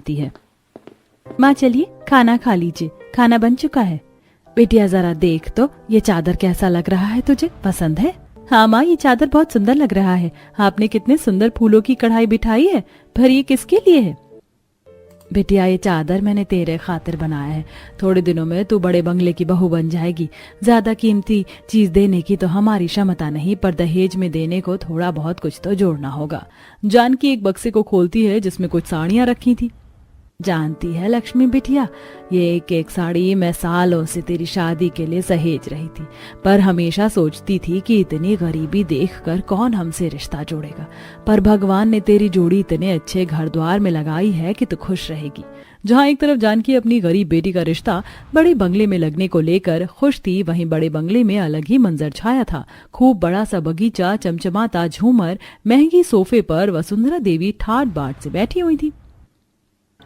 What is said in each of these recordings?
आती है। माँ चलिए खाना खा लीजिए, खाना बन चुका है। बेटिया जरा देख तो ये चादर कैसा लग रहा है, तुझे पसंद है? हाँ माँ, ये चादर बहुत सुंदर लग रहा है। आपने कितने सुंदर फूलों की कढ़ाई बिठाई है, पर ये किसके लिए है? बेटिया ये चादर मैंने तेरे खातिर बनाया है। थोड़े दिनों में तू बड़े बंगले की बहू बन जाएगी। ज्यादा कीमती चीज देने की तो हमारी क्षमता नहीं, पर दहेज में देने को थोड़ा बहुत कुछ तो जोड़ना होगा। जानकी एक बक्से को खोलती है जिसमें कुछ साड़ियां रखी थी। जानती है लक्ष्मी बिटिया, ये एक एक साड़ी मैं सालों से तेरी शादी के लिए सहेज रही थी, पर हमेशा सोचती थी कि इतनी गरीबी देखकर कौन हमसे रिश्ता जोड़ेगा। पर भगवान ने तेरी जोड़ी इतने अच्छे घर द्वार में लगाई है कि तू खुश रहेगी। जहाँ एक तरफ जानकी अपनी गरीब बेटी का रिश्ता बड़े बंगले में लगने को लेकर खुश थी, वहीं बड़े बंगले में अलग ही मंजर छाया था। खूब बड़ा सा बगीचा, चमचमाता झूमर, महंगी सोफे पर वसुंधरा देवी ठाट बाट से बैठी हुई थी।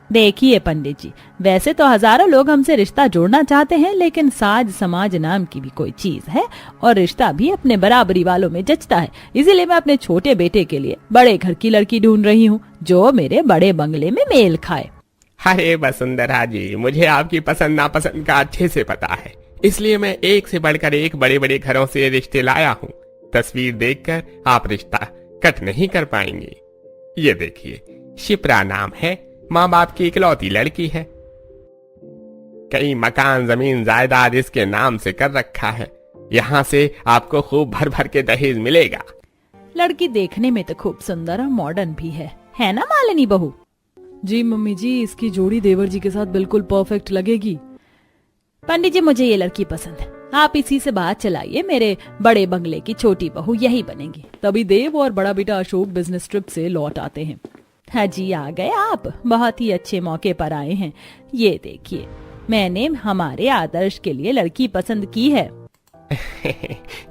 देखिए पंडित जी, वैसे तो हजारों लोग हमसे रिश्ता जोड़ना चाहते हैं, लेकिन साज समाज नाम की भी कोई चीज है और रिश्ता भी अपने बराबरी वालों में जचता है। इसीलिए मैं अपने छोटे बेटे के लिए बड़े घर की लड़की ढूंढ रही हूँ, जो मेरे बड़े बंगले में मेल खाए। अरे वसुंधरा जी, मुझे आपकी पसंद नापसंद का अच्छे से पता है, इसलिए मैं एक से बढ़कर एक बड़े बड़े घरों से रिश्ते लाया हूँ। तस्वीर देखकर आप रिश्ता कट नहीं कर पाएंगे। ये देखिए, शिप्रा नाम है, माँ बाप की इकलौती लड़की है। कई मकान जमीन जायदाद इसके नाम से कर रखा है। यहाँ से आपको खूब भर भर के दहेज मिलेगा। लड़की देखने में तो खूब सुंदर और मॉडर्न भी है ना मालिनी बहू? जी मम्मी जी, इसकी जोड़ी देवर जी के साथ बिल्कुल परफेक्ट लगेगी। पंडित जी, मुझे ये लड़की पसंद है, आप इसी से बात चलाइए। मेरे बड़े बंगले की छोटी बहू यही बनेगी। तभी देव और बड़ा बेटा अशोक बिजनेस ट्रिप से लौट आते हैं। हाँ जी, आ गए आप, बहुत ही अच्छे मौके पर आए हैं। ये देखिए, मैंने हमारे आदर्श के लिए लड़की पसंद की है।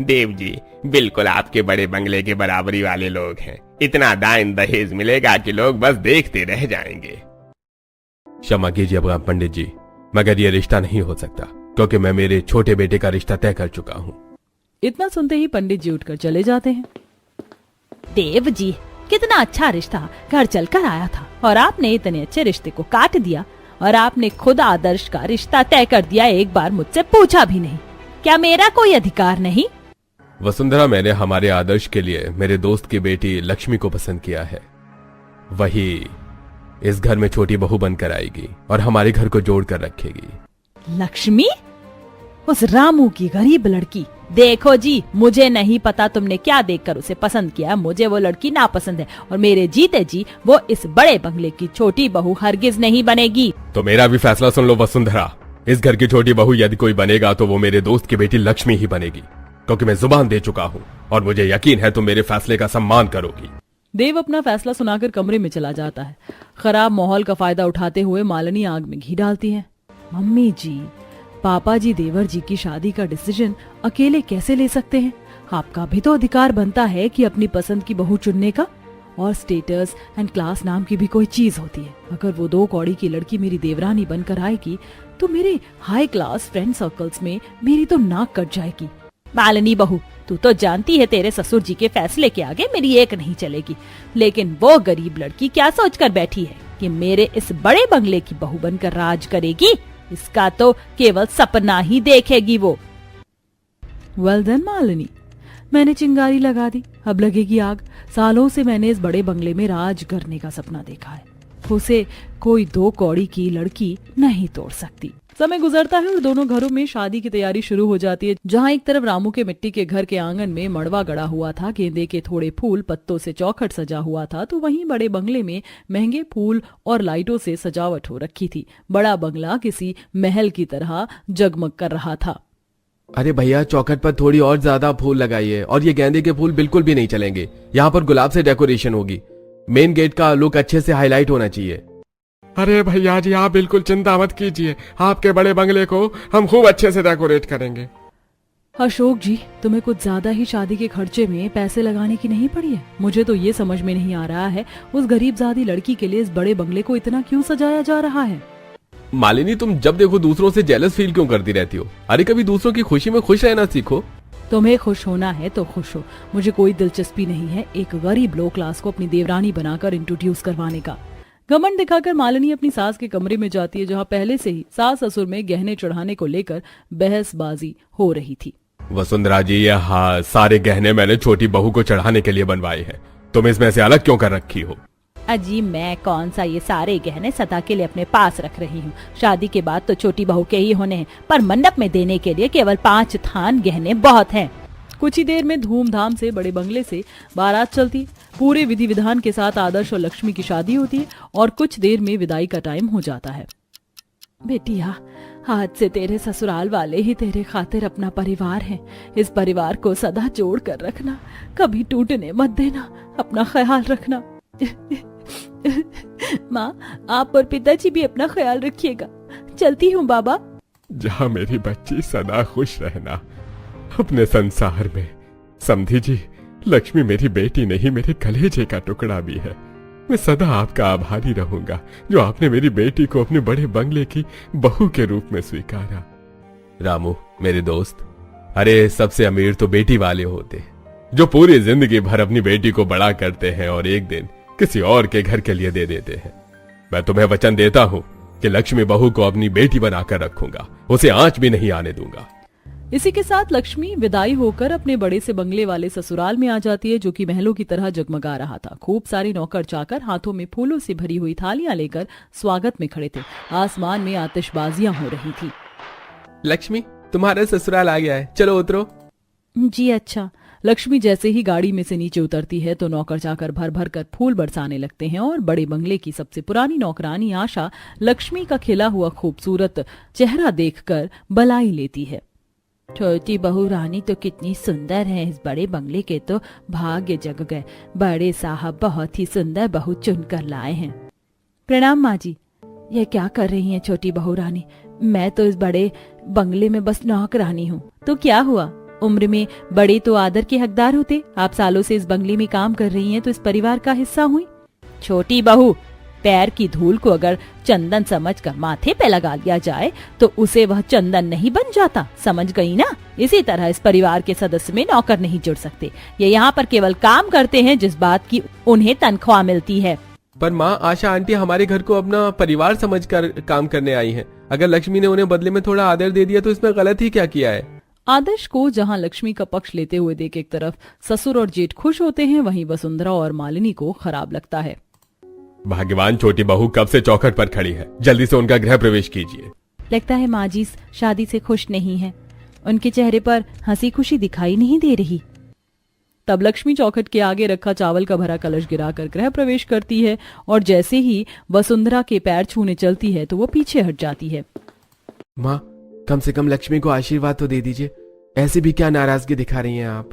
देव जी, बिल्कुल आपके बड़े बंगले के बराबरी वाले लोग हैं। इतना दान दहेज मिलेगा कि लोग बस देखते रह जाएंगे। क्षमा कीजिए पंडित जी, मगर ये रिश्ता नहीं हो सकता, क्योंकि मैं मेरे छोटे बेटे का रिश्ता तय कर चुका हूँ। इतना सुनते ही पंडित जी उठकर चले जाते हैं। देव जी, कितना अच्छा रिश्ता घर चलकर आया था और आपने इतने अच्छे रिश्ते को काट दिया, और आपने खुद आदर्श का रिश्ता तय कर दिया, एक बार मुझसे पूछा भी नहीं। क्या मेरा कोई अधिकार नहीं? वसुंधरा, मैंने हमारे आदर्श के लिए मेरे दोस्त की बेटी लक्ष्मी को पसंद किया है। वही इस घर में छोटी बहू बनकर आएगी और हमारे घर को जोड़ कर रखेगी। लक्ष्मी? उस रामू की गरीब लड़की? देखो जी, मुझे नहीं पता तुमने क्या देखकर उसे पसंद किया, मुझे वो लड़की नापसंद है, और मेरे जीते जी वो इस बड़े बंगले की छोटी बहू हरगिज नहीं बनेगी। तो मेरा भी फैसला सुन लो वसुंधरा, इस घर की छोटी बहू यदि कोई बनेगा तो वो मेरे दोस्त की बेटी लक्ष्मी ही बनेगी, क्योंकि मैं जुबान दे चुका हूँ और मुझे यकीन है तुम मेरे फैसले का सम्मान करोगी। देव अपना फैसला सुनाकर कमरे में चला जाता है। खराब माहौल का फायदा उठाते हुए मालिनी आग में घी डालती है। मम्मी जी, पापा जी देवर जी की शादी का डिसीजन अकेले कैसे ले सकते हैं? आपका भी तो अधिकार बनता है कि अपनी पसंद की बहू चुनने का। और स्टेटस एंड क्लास नाम की भी कोई चीज होती है। अगर वो 2 कौड़ी की लड़की मेरी देवरानी बनकर आएगी तो मेरे हाई क्लास फ्रेंड सर्कल्स में मेरी तो नाक कट जाएगी। मालिनी बहू, तू तो जानती है तेरे ससुर जी के फैसले के आगे मेरी एक नहीं चलेगी, लेकिन वो गरीब लड़की क्या सोचकर बैठी है कि मेरे इस बड़े बंगले की बहू बनकर राज करेगी? इसका तो केवल सपना ही देखेगी वो। वेल देन मालिनी, मैंने चिंगारी लगा दी, अब लगेगी आग। सालों से मैंने इस बड़े बंगले में राज करने का सपना देखा है, उसे कोई 2 कौड़ी की लड़की नहीं तोड़ सकती। समय गुजरता है और दोनों घरों में शादी की तैयारी शुरू हो जाती है। जहाँ एक तरफ रामू के मिट्टी के घर के आंगन में मड़वा गड़ा हुआ था, गेंदे के थोड़े फूल पत्तों से चौखट सजा हुआ था, तो वहीं बड़े बंगले में महंगे फूल और लाइटों से सजावट हो रखी थी। बड़ा बंगला किसी महल की तरह जगमग कर रहा था। अरे भैया, चौखट पर थोड़ी और ज्यादा फूल लगाइए, और ये गेंदे के फूल बिल्कुल भी नहीं चलेंगे। यहाँ पर गुलाब से डेकोरेशन होगी। मेन गेट का लुक अच्छे से हाईलाइट होना चाहिए। अरे भैया जी, आप बिल्कुल चिंता मत कीजिए, आपके बड़े बंगले को हम खूब अच्छे से डेकोरेट करेंगे। अशोक जी, तुम्हें कुछ ज्यादा ही शादी के खर्चे में पैसे लगाने की नहीं पड़ी है? मुझे तो ये समझ में नहीं आ रहा है, उस गरीबजादी लड़की के लिए इस बड़े बंगले को इतना क्यों सजाया जा रहा है? मालिनी, तुम जब देखो दूसरों से जेलस फील क्यों करती रहती हो? अरे कभी दूसरों की खुशी में खुश रहना सीखो। तुम्हें खुश होना है तो खुश हो, मुझे कोई दिलचस्पी नहीं है एक गरीब लो क्लास को अपनी देवरानी बनाकर इंट्रोड्यूस करवाने का। घमंड दिखाकर मालिनी अपनी सास के कमरे में जाती है, जहां पहले से ही सास ससुर में गहने चढ़ाने को लेकर बहसबाजी हो रही थी। वसुंधरा जी, यह सारे गहने मैंने छोटी बहू को चढ़ाने के लिए बनवाए हैं, तुम इसमें से अलग क्यों कर रखी हो? अजी मैं कौन सा ये सारे गहने सदा के लिए अपने पास रख रही हूँ। शादी के बाद तो छोटी बहू के ही होने हैं, पर मंडप में देने के लिए केवल 5 थान गहने बहुत हैं। कुछ ही देर में धूमधाम से बड़े बंगले से बारात चलती, पूरे विधि विधान के साथ आदर्श और लक्ष्मी की शादी होती है और कुछ देर में विदाई का टाइम हो जाता है। बेटिया, आज से तेरे ससुराल वाले ही तेरे खातिर अपना परिवार है। इस परिवार को सदा जोड़ कर रखना, कभी टूटने मत देना, अपना ख्याल रखना। माँ, आप और पिताजी भी अपना ख्याल रखिएगा। चलती हूँ बाबा। जहाँ मेरी बच्ची सदा खुश रहना अपने संसार में। समधी जी, लक्ष्मी मेरी बेटी नहीं, मेरे कलेजे का टुकड़ा भी है। मैं सदा आपका आभारी रहूंगा जो आपने मेरी बेटी को अपने बड़े बंगले की बहू के रूप में स्वीकारा। रामू मेरे दोस्त, अरे सबसे अमीर तो बेटी वाले होते जो पूरी जिंदगी भर अपनी बेटी को बड़ा करते हैं और एक दिन किसी और के घर के लिए दे देते हैं। मैं तुम्हें वचन देता हूँ कि लक्ष्मी बहू को अपनी बेटी बनाकर रखूंगा, उसे आंच भी नहीं आने दूंगा। इसी के साथ लक्ष्मी विदाई होकर अपने बड़े से बंगले वाले ससुराल में आ जाती है, जो कि महलों की तरह जगमगा रहा था। खूब सारे नौकर चाकर हाथों में फूलों से भरी हुई थालियां लेकर स्वागत में खड़े थे। आसमान में आतिशबाजियां हो रही थी। लक्ष्मी, तुम्हारा ससुराल आ गया है, चलो उतरो। जी अच्छा। लक्ष्मी जैसे ही गाड़ी में से नीचे उतरती है तो नौकर चाकर भर भर कर फूल बरसाने लगते हैं और बड़े बंगले की सबसे पुरानी नौकरानी आशा लक्ष्मी का खिला हुआ खूबसूरत चेहरा देखकर बलाई लेती है। छोटी बहू रानी तो कितनी सुंदर है, इस बड़े बंगले के तो भाग्य जग गए। बड़े साहब बहुत ही सुंदर बहू चुनकर लाए हैं। प्रणाम माँ जी। ये क्या कर रही हैं छोटी बहू रानी? मैं तो इस बड़े बंगले में बस नौकरानी हूँ। तो क्या हुआ, उम्र में बड़े तो आदर के हकदार होते। आप सालों से इस बंगले में काम कर रही हैं तो इस परिवार का हिस्सा हुई। छोटी बहू, पैर की धूल को अगर चंदन समझकर माथे पे लगा दिया जाए तो उसे वह चंदन नहीं बन जाता, समझ गई ना? इसी तरह इस परिवार के सदस्य में नौकर नहीं जुड़ सकते। ये यहाँ पर केवल काम करते हैं जिस बात की उन्हें तनख्वाह मिलती है। पर माँ, आशा आंटी हमारे घर को अपना परिवार समझकर काम करने आई हैं। अगर लक्ष्मी ने उन्हें बदले में थोड़ा आदर दे दिया तो इसमें गलत ही क्या किया है? आदर्श को जहां लक्ष्मी का पक्ष लेते हुए देख एक तरफ ससुर और जेठ खुश होते हैं, वहीं वसुंधरा और मालिनी को खराब लगता है। भाग्यवान छोटी बहू कब से चौखट पर खड़ी है, जल्दी से उनका गृह प्रवेश कीजिए। लगता है माँ जी शादी से खुश नहीं है, उनके चेहरे पर हंसी खुशी दिखाई नहीं दे रही। तब लक्ष्मी चौखट के आगे रखा चावल का भरा कलश गिराकर गृह प्रवेश करती है और जैसे ही वसुंधरा के पैर छूने चलती है तो वो पीछे हट जाती है। माँ, कम से कम लक्ष्मी को आशीर्वाद तो दे दीजिए, ऐसी भी क्या नाराजगी दिखा रही हैं आप?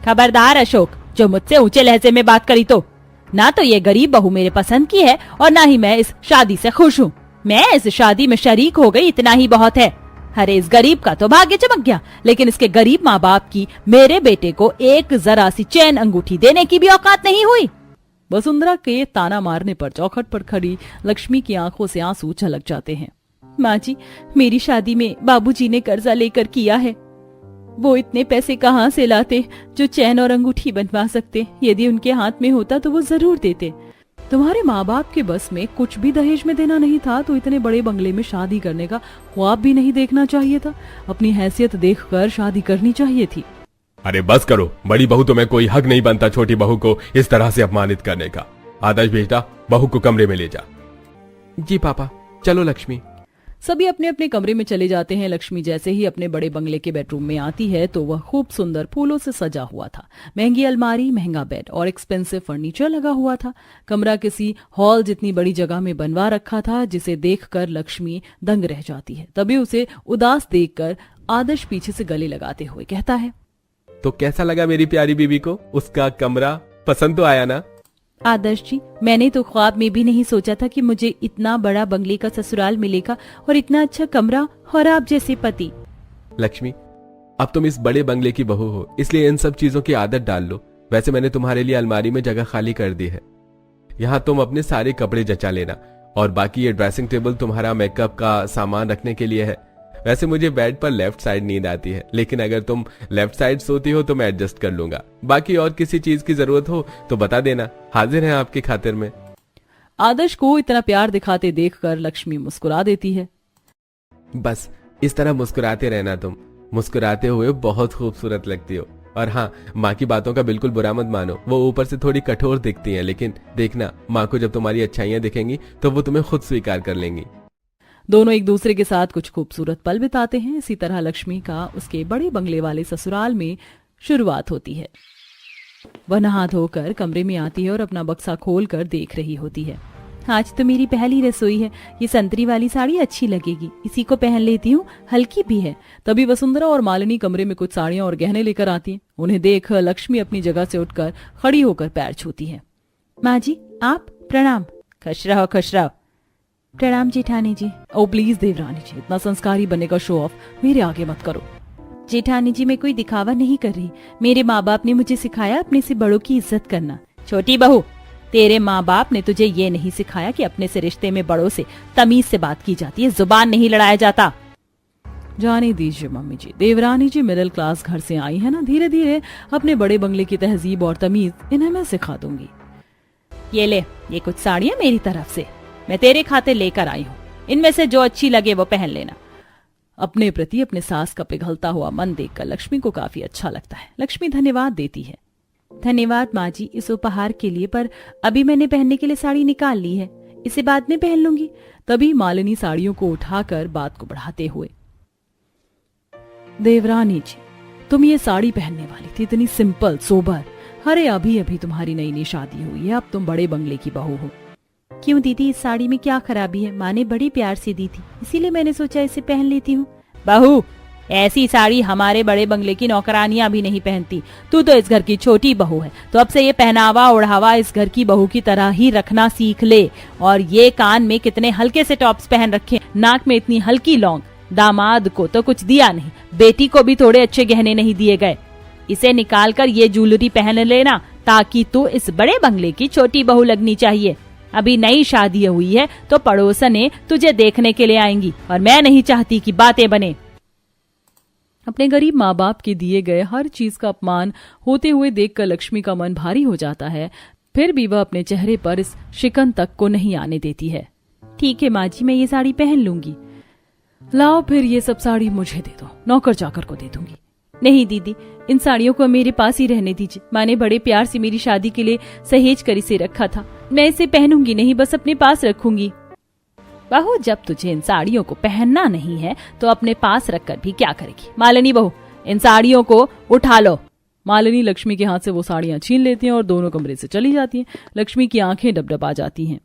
खबरदार अशोक, जो मुझसे ऊंचे लहजे में बात करी तो ना तो ये गरीब बहू मेरे पसंद की है और ना ही मैं इस शादी से खुश हूँ। मैं इस शादी में शरीक हो गई, इतना ही बहुत है। अरे इस गरीब का तो भाग्य चमक गया, लेकिन इसके गरीब माँ बाप की मेरे बेटे को एक जरा सी चैन अंगूठी देने की भी औकात नहीं हुई। वसुंधरा के ताना मारने पर चौखट पर खड़ी लक्ष्मी की आंखों से आंसू छलक जाते हैं। माँ जी, मेरी शादी में बाबूजी ने कर्जा लेकर किया है। वो इतने पैसे कहाँ से लाते जो चैन और अंगूठी बनवा सकते? यदि उनके हाथ में होता तो वो जरूर देते। तुम्हारे माँ बाप के बस में कुछ भी दहेज में देना नहीं था तो इतने बड़े बंगले में शादी करने का ख्वाब भी नहीं देखना चाहिए था। अपनी हैसियत देखकर शादी करनी चाहिए थी। अरे बस करो, बड़ी बहू तुम्हें कोई हक नहीं बनता छोटी बहू को इस तरह से अपमानित करने का। आदर्श बेटा, बहू को कमरे में ले जा। जी पापा, चलो लक्ष्मी। सभी अपने अपने कमरे में चले जाते हैं। लक्ष्मी जैसे ही अपने बड़े बंगले के बेडरूम में आती है तो वह खूब सुंदर फूलों से सजा हुआ था। महंगी अलमारी, महंगा बेड और एक्सपेंसिव फर्नीचर लगा हुआ था। कमरा किसी हॉल जितनी बड़ी जगह में बनवा रखा था, जिसे देखकर लक्ष्मी दंग रह जाती है। तभी उसे उदास देखकर आदर्श पीछे से गले लगाते हुए कहता है, तो कैसा लगा मेरी प्यारी बीबी को? उसका कमरा पसंद तो आया ना? आदर्श जी, मैंने तो ख्वाब में भी नहीं सोचा था कि मुझे इतना बड़ा बंगले का ससुराल मिलेगा और इतना अच्छा कमरा और आप जैसे पति। लक्ष्मी, अब तुम इस बड़े बंगले की बहू हो, इसलिए इन सब चीजों की आदत डाल लो। वैसे मैंने तुम्हारे लिए अलमारी में जगह खाली कर दी है, यहाँ तुम अपने सारे कपड़े जचा लेना और बाकी ये ड्रेसिंग टेबल तुम्हारा मेकअप का सामान रखने के लिए है। वैसे मुझे बेड पर लेफ्ट साइड नींद आती है, लेकिन अगर तुम लेफ्ट साइड सोती हो तो मैं एडजस्ट कर लूंगा। बाकी और किसी चीज की जरूरत हो तो बता देना, हाजिर है आपकी खातिर में। आदर्श को इतना प्यार दिखाते देखकर लक्ष्मी मुस्कुरा देती है। बस इस तरह मुस्कुराते रहना, तुम मुस्कुराते हुए बहुत खूबसूरत लगती हो। और हाँ, माँ की बातों का बिल्कुल बुरा मत मानो, वो ऊपर से थोड़ी कठोर दिखती हैं, लेकिन देखना माँ को जब तुम्हारी अच्छाइयाँ दिखेंगी तो वो तुम्हें खुद स्वीकार कर लेंगी। दोनों एक दूसरे के साथ कुछ खूबसूरत पल बिताते हैं। इसी तरह लक्ष्मी का उसके बड़े बंगले वाले ससुराल में शुरुआत होती है। वह नहा धोकर कमरे में आती है और अपना बक्सा खोलकर देख रही होती है। आज तो मेरी पहली रसोई है, ये संतरी वाली साड़ी अच्छी लगेगी, इसी को पहन लेती हूँ, हल्की भी है। तभी वसुंधरा और मालिनी कमरे में कुछ साड़ियां और गहने लेकर आती हैं। उन्हें देख लक्ष्मी अपनी जगह से उठकर खड़ी होकर पैर छूती है। माँ जी, आप प्रणाम। खुश रहो, खुश रहो। प्रणाम जेठानी जी। ओ प्लीज देवरानी जी, इतना संस्कारी बनने का शो ऑफ मेरे आगे मत करो। जेठानी जी, मैं कोई दिखावा नहीं कर रही, मेरे माँ बाप ने मुझे सिखाया अपने से बड़ों की इज्जत करना। छोटी बहू, तेरे माँ बाप ने तुझे ये नहीं सिखाया कि अपने से रिश्ते में बड़ों से तमीज से बात की जाती है, जुबान नहीं लड़ाया जाता। जाने दीजिए मम्मी जी, देवरानी जी मिडिल क्लास घर से आई है ना, धीरे धीरे अपने बड़े बंगले की तहजीब और तमीज इन्हें मैं सिखा दूंगी। ये ले, ये कुछ साड़ियां मेरी तरफ से मैं तेरे खाते लेकर आई हूँ, इनमें से जो अच्छी लगे वो पहन लेना। अपने प्रति अपने सास का पिघलता हुआ मन देखकर लक्ष्मी को काफी अच्छा लगता है। लक्ष्मी धन्यवाद देती है। धन्यवाद माँ जी इस उपहार के लिए, पर अभी मैंने पहनने के लिए साड़ी निकाल ली है, इसे बाद में पहन लूंगी। तभी मालिनी साड़ियों को उठाकर बात को बढ़ाते हुए, देवरानी जी, तुम ये साड़ी पहनने वाली थी, इतनी सिंपल सोबर। अरे अभी अभी तुम्हारी नई नई शादी हुई है, अब तुम बड़े बंगले की बहू हो। क्यों दीदी, इस साड़ी में क्या खराबी है? माँ ने बड़ी प्यार से दी थी, इसीलिए मैंने सोचा इसे पहन लेती हूँ। बहू, ऐसी साड़ी हमारे बड़े बंगले की नौकरानियां भी नहीं पहनती। तू तो इस घर की छोटी बहू है, तो अब से ये पहनावा ओढ़ावा इस घर की बहू की तरह ही रखना सीख ले। और ये कान में कितने हल्के से टॉप्स पहन रखे, नाक में इतनी हल्की लौंग। दामाद को तो कुछ दिया नहीं, बेटी को भी थोड़े अच्छे गहने नहीं दिए गए। इसे निकाल कर ये ज्वेलरी पहन लेना, ताकि तू इस बड़े बंगले की छोटी बहू लगनी चाहिए। अभी नई शादी हुई है तो पड़ोसने तुझे देखने के लिए आएंगी, और मैं नहीं चाहती कि बातें बने। अपने गरीब माँ बाप के दिए गए हर चीज का अपमान होते हुए देखकर लक्ष्मी का मन भारी हो जाता है। फिर भी वह अपने चेहरे पर इस शिकन तक को नहीं आने देती है। ठीक है माँ जी, मैं ये साड़ी पहन लूंगी। लाओ फिर ये सब साड़ी मुझे दे दो, नौकर चाकर को दे दूंगी। नहीं दीदी, इन साड़ियों को मेरे पास ही रहने दीजिए। माँ ने बड़े प्यार से मेरी शादी के लिए सहेज कर इसे रखा था, मैं इसे पहनूंगी नहीं, बस अपने पास रखूंगी। बहू, जब तुझे इन साड़ियों को पहनना नहीं है तो अपने पास रखकर भी क्या करेगी? मालिनी बहू, इन साड़ियों को उठा लो। मालिनी लक्ष्मी के हाथ से वो साड़ियां छीन लेती हैं और दोनों कमरे से चली जाती हैं। लक्ष्मी की आंखें डबडबा जाती हैं।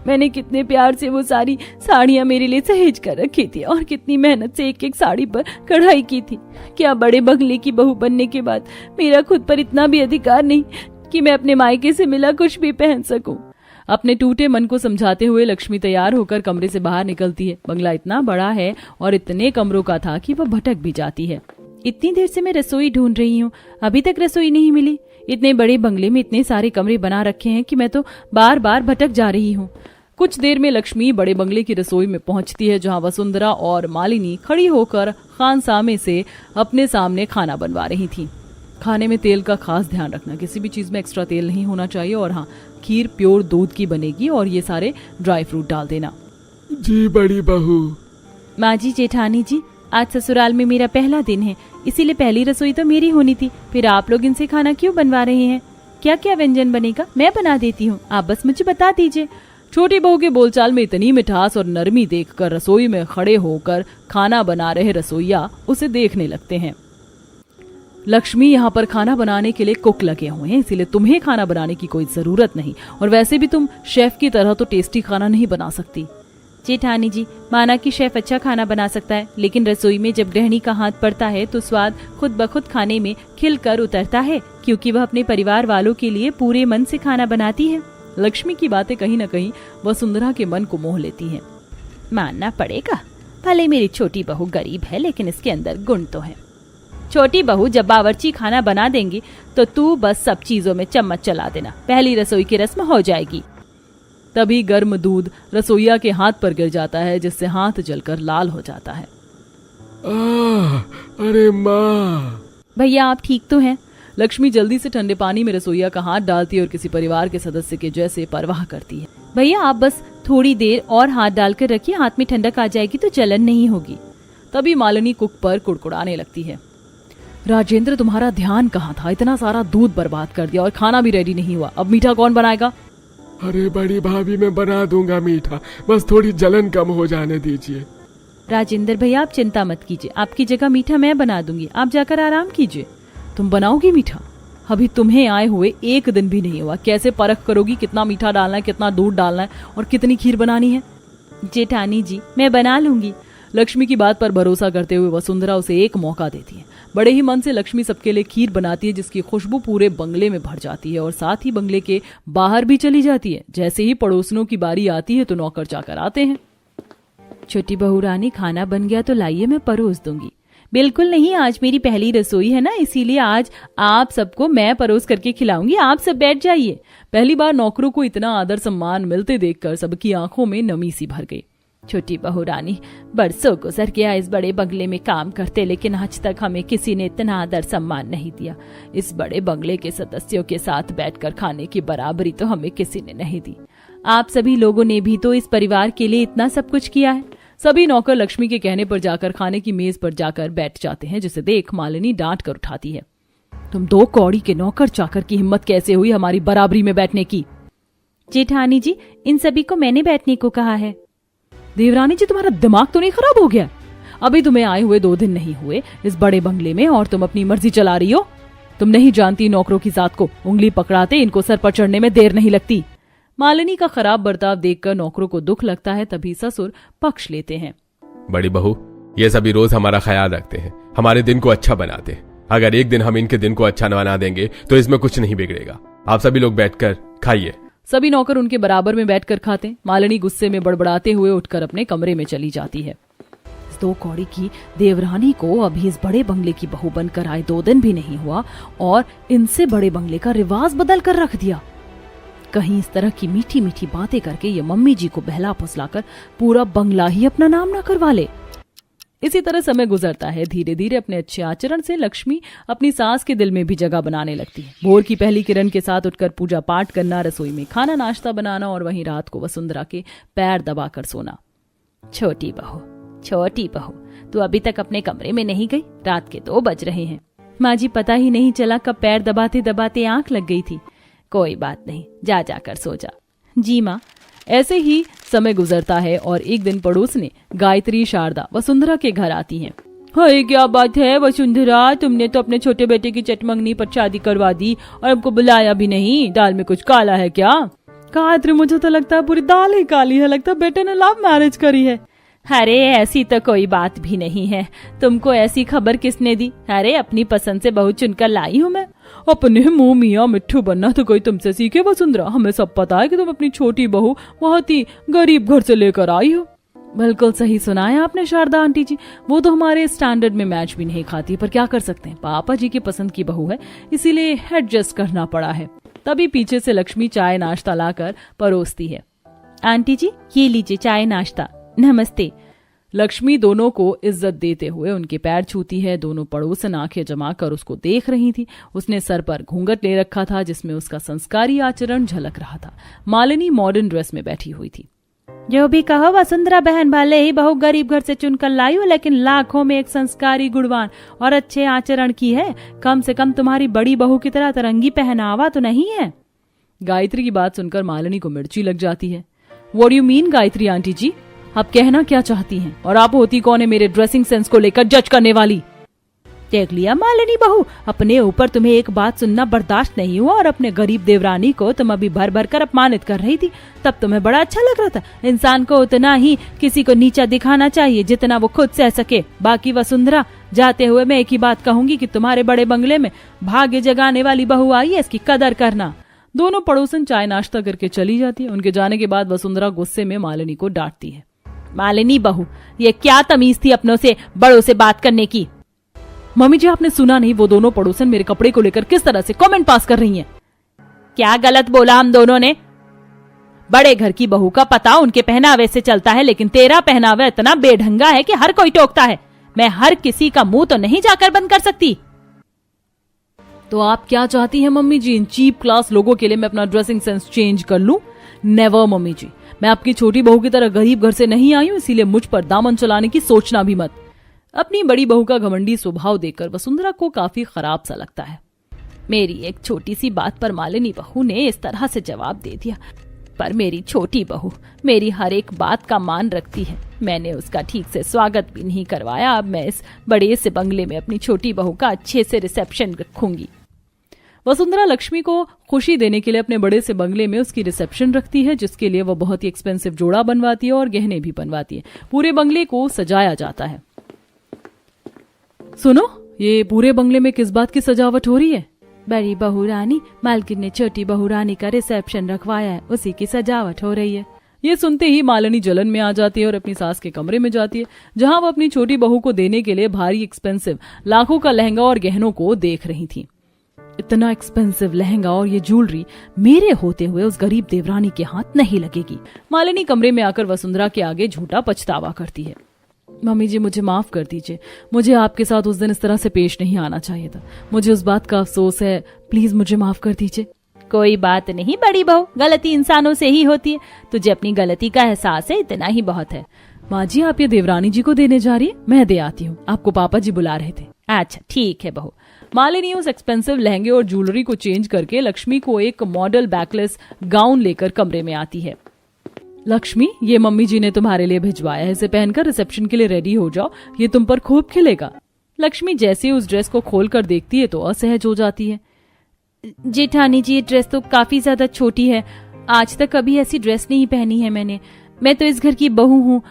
मैंने कितने प्यार से वो सारी साड़ियां मेरे लिए सहेज कर रखी थी, और कितनी मेहनत से एक एक साड़ी पर कढ़ाई की थी। क्या बड़े बंगले की बहू बनने के बाद मेरा खुद पर इतना भी अधिकार नहीं कि मैं अपने मायके से मिला कुछ भी पहन सकूं? अपने टूटे मन को समझाते हुए लक्ष्मी तैयार होकर कमरे से बाहर निकलती है। बंगला इतना बड़ा है और इतने कमरों का था कि वह भटक भी जाती है। इतनी देर से मैं रसोई ढूंढ रही हूँ, अभी तक रसोई नहीं मिली। इतने बड़े बंगले में इतने सारे कमरे बना रखे हैं कि मैं तो बार बार भटक जा रही हूँ। कुछ देर में लक्ष्मी बड़े बंगले की रसोई में पहुंचती है, जहाँ वसुंधरा और मालिनी खड़ी होकर खानसामे से अपने सामने खाना बनवा रही थी। खाने में तेल का खास ध्यान रखना, किसी भी चीज में एक्स्ट्रा तेल नहीं होना चाहिए। और हाँ, खीर प्योर दूध की बनेगी और ये सारे ड्राई फ्रूट डाल देना। जी बड़ी बहू। माँ जी, जेठानी जी, आज ससुराल में मेरा पहला दिन है, इसीलिए पहली रसोई तो मेरी होनी थी। फिर आप लोग इनसे खाना क्यों बनवा रहे हैं? क्या क्या व्यंजन बनेगा मैं बना देती हूँ, आप बस मुझे बता दीजिए। छोटी बहू के बोलचाल में इतनी मिठास और नरमी देखकर रसोई में खड़े होकर खाना बना रहे रसोइया उसे देखने लगते हैं। लक्ष्मी, यहाँ पर खाना बनाने के लिए कुक लगे हुए हैं, इसीलिए तुम्हें खाना बनाने की कोई जरूरत नहीं, और वैसे भी तुम शेफ की तरह तो टेस्टी खाना नहीं बना सकती। जेठानी जी, माना कि शेफ अच्छा खाना बना सकता है, लेकिन रसोई में जब गृहिणी का हाथ पड़ता है तो स्वाद खुद ब खुद खाने में खिलकर उतरता है, क्योंकि वह अपने परिवार वालों के लिए पूरे मन से खाना बनाती है। लक्ष्मी की बातें कहीं न कहीं वसुंधरा के मन को मोह लेती हैं। मानना पड़ेगा, भले मेरी छोटी बहू गरीब है, लेकिन इसके अंदर गुण तो है। छोटी बहू, जब बावर्ची खाना बना देंगी तो तू बस सब चीजों में चम्मच चला देना, पहली रसोई की रस्म हो जाएगी। तभी गर्म दूध रसोइया के हाथ पर गिर जाता है, जिससे हाथ जलकर लाल हो जाता है। अरे माँ। भैया, आप ठीक तो हैं? लक्ष्मी जल्दी से ठंडे पानी में रसोइया का हाथ डालती है और किसी परिवार के सदस्य के जैसे परवाह करती है। भैया आप बस थोड़ी देर और हाथ डालकर रखिए, हाथ में ठंडक आ जाएगी तो जलन नहीं होगी। तभी मालिनी कुक पर कुड़कुड़ाने लगती है। राजेंद्र तुम्हारा ध्यान कहाँ था, इतना सारा दूध बर्बाद कर दिया और खाना भी रेडी नहीं हुआ, अब मीठा कौन बनाएगा? अरे बड़ी भाभी मैं बना दूंगा मीठा, बस थोड़ी जलन कम हो जाने दीजिए। राजेंद्र भैया आप चिंता मत कीजिए, आपकी जगह मीठा मैं बना दूंगी, आप जाकर आराम कीजिए। तुम बनाओगी मीठा? अभी तुम्हें आए हुए 1 दिन भी नहीं हुआ, कैसे परख करोगी कितना मीठा डालना है, कितना दूध डालना है और कितनी खीर बनानी है? जेठानी जी मैं बना लूंगी। लक्ष्मी की बात पर भरोसा करते हुए वसुंधरा उसे एक मौका देती है। बड़े ही मन से लक्ष्मी सबके लिए खीर बनाती है जिसकी खुशबू पूरे बंगले में भर जाती है और साथ ही बंगले के बाहर भी चली जाती है। जैसे ही पड़ोसियों की बारी आती है तो नौकर चाकर आते हैं। छोटी बहू रानी खाना बन गया तो लाइए मैं परोस दूंगी। बिल्कुल नहीं, आज मेरी पहली रसोई है ना, इसीलिए आज आप सबको मैं परोस करके खिलाऊंगी, आप सब बैठ जाइए। पहली बार नौकरों को इतना आदर सम्मान मिलते देखकर सबकी आंखों में नमी सी भर गई। छोटी बहू रानी बरसों गुजर गया इस बड़े बंगले में काम करते, लेकिन आज तक हमें किसी ने इतना आदर सम्मान नहीं दिया। इस बड़े बंगले के सदस्यों के साथ बैठकर खाने की बराबरी तो हमें किसी ने नहीं दी। आप सभी लोगों ने भी तो इस परिवार के लिए इतना सब कुछ किया है। सभी नौकर लक्ष्मी के कहने पर जाकर खाने की मेज पर जाकर बैठ जाते हैं, जिसे देख मालिनी डांट कर उठाती है। तुम 2 कौड़ी के नौकर चाकर की हिम्मत कैसे हुई हमारी बराबरी में बैठने की? जेठानी जी इन सभी को मैंने बैठने को कहा है। देवरानी जी तुम्हारा दिमाग तो नहीं खराब हो गया? अभी तुम्हें आए हुए 2 दिन नहीं हुए इस बड़े बंगले में और तुम अपनी मर्जी चला रही हो। तुम नहीं जानती नौकरों की जात को, उंगली पकड़ाते इनको सर पर चढ़ने में देर नहीं लगती। मालिनी का खराब बर्ताव देखकर नौकरों को दुख लगता है, तभी ससुर पक्ष लेते हैं। बड़ी बहू ये सभी रोज हमारा ख्याल रखते हैं, हमारे दिन को अच्छा बनाते हैं। अगर एक दिन हम इनके दिन को अच्छा बना देंगे तो इसमें कुछ नहीं बिगड़ेगा। आप सभी लोग बैठकर खाइए। सभी नौकर उनके बराबर में बैठकर खाते। मालिनी गुस्से में बड़बड़ाते हुए उठकर अपने कमरे में चली जाती है। इस 2 कौड़ी की देवरानी को अभी इस बड़े बंगले की बहू बनकर आए 2 दिन भी नहीं हुआ और इनसे बड़े बंगले का रिवाज बदल कर रख दिया। कहीं इस तरह की मीठी मीठी बातें करके ये मम्मी जी को बहला फुसलाकर पूरा बंगला ही अपना नाम ना करवा ले। इसी तरह समय गुजरता है। धीरे धीरे अपने अच्छे आचरण से लक्ष्मी अपनी सास के दिल में भी जगह बनाने लगती है। भोर की पहली किरण के साथ उठकर पूजा पाठ करना, रसोई में खाना नाश्ता बनाना और वहीं रात को वसुंधरा के पैर दबाकर सोना। छोटी बहू तू अभी तक अपने कमरे में नहीं गई? रात के 2 बज रहे हैं। माँ जी पता ही नहीं चला कब पैर दबाते दबाते आंख लग गई थी। कोई बात नहीं, जा जाकर सो जा। जी माँ। ऐसे ही समय गुजरता है और एक दिन पड़ोसने गायत्री शारदा वसुंधरा के घर आती हैं। हाय क्या बात है वसुंधरा, तुमने तो अपने छोटे बेटे की चटमंगनी पर शादी करवा दी और हमको बुलाया भी नहीं। दाल में कुछ काला है क्या? गायत्री मुझे तो लगता है पूरी दाल ही काली है, लगता है बेटे ने लव मैरिज करी है। अरे ऐसी तो कोई बात भी नहीं है, तुमको ऐसी खबर किसने दी? अरे अपनी पसंद से बहू चुनकर लाई हूँ मैं। अपने मुंह मियाँ मिट्ठू बनना तो कोई तुमसे सीखे वसुंधरा, हमें सब पता है कि तुम अपनी छोटी बहू बहुत ही गरीब घर से लेकर आई हो। बिल्कुल सही सुना है आपने शारदा आंटी जी, वो तो हमारे स्टैंडर्ड में मैच भी नहीं खाती, पर क्या कर सकते हैं, पापा जी की पसंद की बहू है इसीलिए एडजस्ट करना पड़ा है। तभी पीछे से लक्ष्मी चाय नाश्ता लाकर परोसती है। आंटी जी ये लीजिए चाय नाश्ता। नमस्ते। लक्ष्मी दोनों को इज्जत देते हुए उनके पैर छूती है। दोनों पड़ोसन आंखें जमाकर उसको देख रही थी। उसने सर पर घूंघट ले रखा था जिसमें उसका संस्कारी आचरण झलक रहा था। मालिनी मॉडर्न ड्रेस में बैठी हुई थी। जो भी कहो वसुंधरा बहन, भले ही बहु गरीब घर से चुनकर लाई हो, लेकिन लाखों में एक संस्कारी, गुणवान और अच्छे आचरण की है। कम से कम तुम्हारी बड़ी बहू की तरह तरंगी पहनावा तो नहीं है। गायत्री की बात सुनकर मालिनी को मिर्ची लग जाती है। What do you mean Gayatri aunty ji, आप कहना क्या चाहती हैं? और आप होती कौन है मेरे ड्रेसिंग सेंस को लेकर जज करने वाली? देख लिया मालिनी बहू, अपने ऊपर तुम्हें एक बात सुनना बर्दाश्त नहीं हुआ और अपने गरीब देवरानी को तुम अभी भर भर कर अपमानित कर रही थी, तब तुम्हें बड़ा अच्छा लग रहा था। इंसान को उतना ही किसी को नीचा दिखाना चाहिए जितना वो खुद सह सके। बाकी वसुंधरा, जाते हुए मैं एक ही बात कहूंगी कि तुम्हारे बड़े बंगले में भाग्य जगाने वाली बहू आई है, इसकी कदर करना। दोनों पड़ोसन चाय नाश्ता करके चली जाती है। उनके जाने के बाद वसुंधरा गुस्से में मालिनी को डांटती है। मालिनी बहू, ये क्या तमीज थी अपनों से बड़ों से बात करने की? मम्मी जी आपने सुना नहीं, वो दोनों पड़ोसन मेरे कपड़े को लेकर किस तरह से कमेंट पास कर रही हैं। क्या गलत बोला हम दोनों ने? बड़े घर की बहू का पता उनके पहनावे से चलता है, लेकिन तेरा पहनावा इतना बेढंगा है कि हर कोई टोकता है। मैं हर किसी का मुंह तो नहीं जाकर बंद कर सकती। तो आप क्या चाहती हैं मम्मी जी, इन चीप क्लास लोगों के लिए मैं अपना ड्रेसिंग सेंस चेंज कर लूं? नेवर मम्मी जी, मैं आपकी छोटी बहू की तरह गरीब घर से नहीं आई हूं, इसीलिए मुझ पर दामन चलाने की सोचना भी मत। अपनी बड़ी बहू का घमंडी स्वभाव देखकर वसुंधरा को काफी खराब सा लगता है। मेरी एक छोटी सी बात पर मालिनी बहू ने इस तरह से जवाब दे दिया, पर मेरी छोटी बहू मेरी हर एक बात का मान रखती है। मैंने उसका ठीक से स्वागत भी नहीं करवाया। अब मैं इस बड़े से बंगले में अपनी छोटी बहू का अच्छे से रिसेप्शन रखूंगी। वसुंधरा लक्ष्मी को खुशी देने के लिए अपने बड़े से बंगले में उसकी रिसेप्शन रखती है, जिसके लिए वो बहुत ही एक्सपेंसिव जोड़ा बनवाती है और गहने भी बनवाती है। पूरे बंगले को सजाया जाता है। सुनो, ये पूरे बंगले में किस बात की सजावट हो रही है? बड़ी बहू रानी, मालकिन ने छोटी बहू रानी का रिसेप्शन रखवाया है, उसी की सजावट हो रही है। ये सुनते ही मालिनी जलन में आ जाती है और अपनी सास के कमरे में जाती है, जहां वो अपनी छोटी बहू को देने के लिए भारी एक्सपेंसिव लाखों का लहंगा और गहनों को देख रही थी। इतना एक्सपेंसिव लहंगा और ये ज्वेलरी मेरे होते हुए उस गरीब देवरानी के हाथ नहीं लगेगी। मालिनी कमरे में आकर वसुंधरा के आगे झूठा पछतावा करती है। मम्मी जी, मुझे माफ कर दीजिए, मुझे आपके साथ उस दिन इस तरह से पेश नहीं आना चाहिए था। मुझे उस बात का अफसोस है, प्लीज मुझे माफ कर दीजिए। कोई बात नहीं बड़ी बहू, गलती इंसानों से ही होती है। तुझे अपनी गलती का एहसास है, इतना ही बहुत है। माँ जी, आप ये देवरानी जी को देने जा रही है? मैं दे आती हूँ, आपको पापा जी बुला रहे थे। अच्छा ठीक है बहू। मालिनी उस एक्सपेंसिव लहंगे और ज्वेलरी को चेंज करके लक्ष्मी को एक मॉडल बैकलेस गाउन लेकर कमरे में आती है। लक्ष्मी, ये मम्मी जी ने तुम्हारे लिए भिजवाया है, इसे पहनकर रिसेप्शन के लिए रेडी हो जाओ, ये तुम पर खूब खिलेगा। लक्ष्मी जैसे उस ड्रेस को खोलकर देखती है तो असहज हो जाती है। जेठानी जी, ये ड्रेस तो काफी ज्यादा छोटी है, आज तक कभी ऐसी ड्रेस नहीं पहनी है मैंने। मैं तो इस घर की बहू हूँ,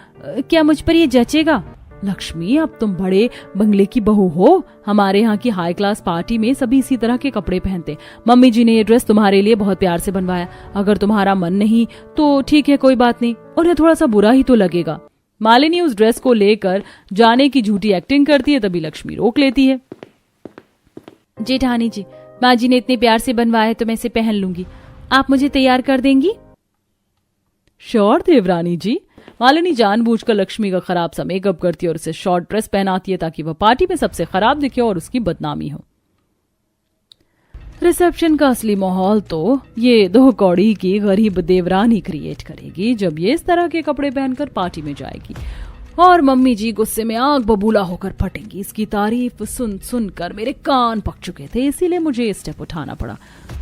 क्या मुझ पर ये जचेगा? लक्ष्मी, अब तुम बड़े बंगले की बहू हो, हमारे यहाँ की हाई क्लास पार्टी में सभी इसी तरह के कपड़े पहनते। मम्मी जी ने ये ड्रेस तुम्हारे लिए बहुत प्यार से बनवाया, अगर तुम्हारा मन नहीं तो ठीक है, कोई बात नहीं, उन्हें थोड़ा सा बुरा ही तो लगेगा। मालिनी उस ड्रेस को लेकर जाने की झूठी एक्टिंग करती है, तभी लक्ष्मी रोक लेती है। जेठानी जी, माँ जी ने इतने प्यार से बनवाया है तो मैं इसे पहन लूंगी, आप मुझे तैयार कर देंगी? श्योर देवरानी जी। मालिनी जानबूझकर लक्ष्मी का खराब सा मेकअप करती है और उसे शॉर्ट ड्रेस पहनाती है ताकि वह पार्टी में सबसे खराब दिखे और उसकी बदनामी हो। रिसेप्शन का असली माहौल तो ये 2 कौड़ी की गरीब देवरानी क्रिएट करेगी, जब ये इस तरह के कपड़े पहनकर पार्टी में जाएगी और मम्मी जी गुस्से में आग बबूला होकर फटेंगी। इसकी तारीफ सुन सुनकर मेरे कान पक चुके थे, इसीलिए मुझे ये स्टेप उठाना पड़ा।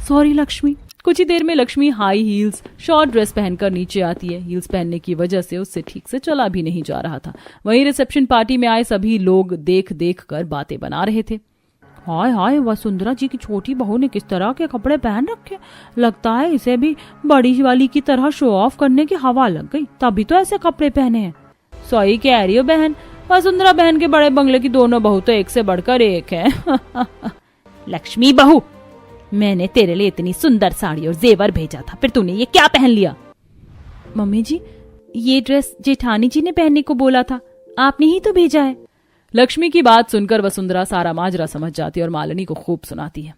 सॉरी लक्ष्मी। कुछ ही देर में Lakshmi high heels short dress पहनकर नीचे आती है। हील्स पहनने की वजह से उससे ठीक से चला भी नहीं जा रहा था। वहीं रिसेप्शन पार्टी में आए सभी लोग देख देख कर बातें बना रहे थे। हाय हाय, वसुंधरा जी की छोटी बहू ने किस तरह के कपड़े पहन रखे, लगता है इसे भी बड़ी वाली की तरह शो ऑफ करने की हवा लग गई, तभी तो ऐसे कपड़े पहने हैं। सही कह रही हो बहन, वसुंधरा बहन के बड़े बंगले की दोनों बहू तो एक से बढ़कर एक है। लक्ष्मी बहू, मैंने तेरे लिए इतनी सुंदर साड़ी और जेवर भेजा था, फिर तूने ये क्या पहन लिया? मम्मी जी, ये ड्रेस जेठानी जी ने पहनने को बोला था, आपने ही तो भेजा है। लक्ष्मी की बात सुनकर वसुंधरा सारा माजरा समझ जाती है और मालिनी को खूब सुनाती है।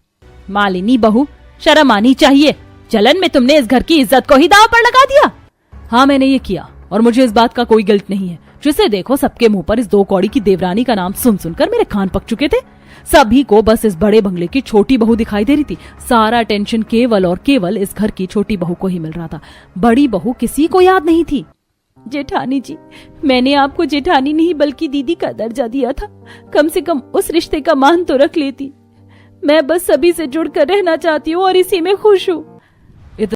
मालिनी बहू, शर्म आनी चाहिए, जलन में तुमने इस घर की इज्जत को ही दांव पर लगा दिया। हाँ, मैंने ये किया और मुझे इस बात का कोई गिल्ट नहीं है। जिसे देखो सबके मुंह पर इस 2 कौड़ी की देवरानी का नाम सुन सुनकर मेरे कान पक चुके थे। सभी को बस इस बड़े बंगले की छोटी बहू दिखाई दे रही थी। सारा टेंशन केवल और केवल इस घर की छोटी बहू को ही मिल रहा था, बड़ी बहू किसी को याद नहीं थी। जेठानी जी, मैंने आपको जेठानी नहीं बल्कि दीदी का दर्जा दिया था, कम से कम उस रिश्ते का मान तो रख लेती। मैं बस सभी से जुड़कर रहना चाहती हूँ और इसी में खुश हूँ।